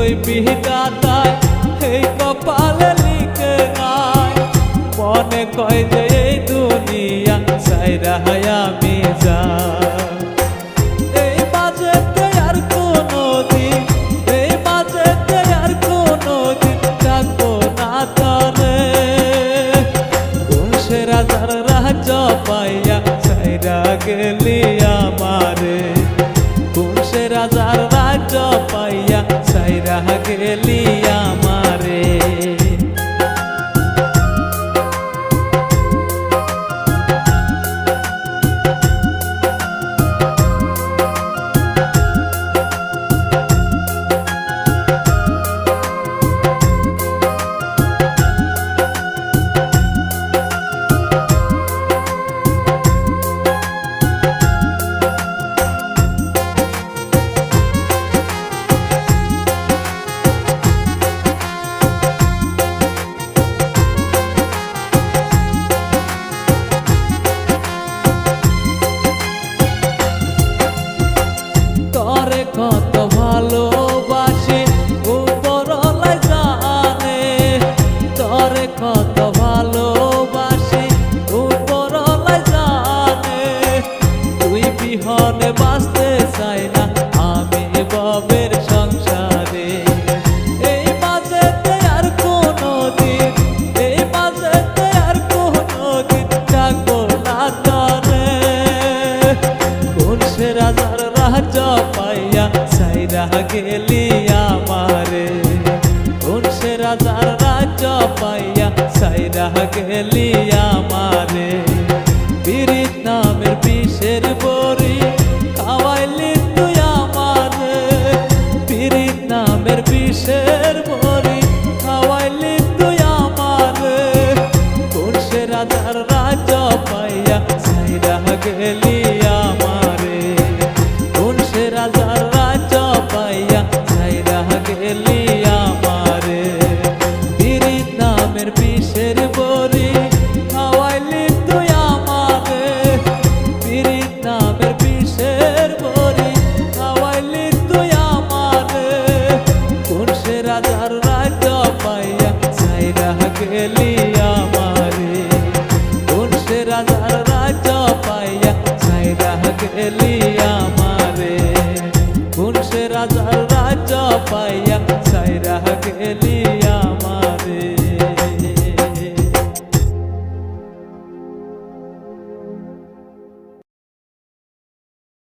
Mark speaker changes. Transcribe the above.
Speaker 1: ওই বিধাতায় এই কপালে লিখে নাই মনে কয় যে এই দুনিয়া সাইরা আমি যাই এই মাঝেতে আর কোনো দিন এই মাঝেতে আর কোনো দিন থাকবো না তরে কোন সে রাজার রাজ্য পাইয়া সাইরা গেলি আমারে কোন সে রাজার রাজ্য পাইয়া সাইরা গেলি আমারে কত ভালোবাসি উপরওয়ালা জানে তোরে কত ভালোবাসি উপরওয়ালা জানে তুই বিহনে বাঁচতে চাই না আমি ববের সংসারে এই মাঝেতে আর কোনো দিন এই মাঝেতে আর কোনো দিন থাকবো না তরে কোন সে রাজার রাজ্য পাইয়া সাইরা গেলি আমারে কোন সে রাজার রাজ্য পাইয়া সাইরা গেলি আমারে পীড়িত নামের বিষের বড়ি খাওয়াইলি তুই আমারে পীড়িত নামের বিষের বড়ি খাওয়াইলি তুই আমারে কোন সে রাজার রাজ্য পাইয়া সাইরা গেলি আমারে কোন সে রাজার রাজ্য পাইয়া সাইরা গেলি আমারে পীড়িত নামের বিষের বড়ি খাওয়াইলি তুই আমারে পীড়িত নামের বিষের বড়ি খাওয়াইলি তুই আমারে কোন সে রাজার রাজ্য পাইয়া সাইরা গেলি আমারে কোন সে রাজার রাজ্য পাইয়া সাইরা গেলি আমারে কোন সে রাজার রাজ্য পাইয়া সাইরা গেলি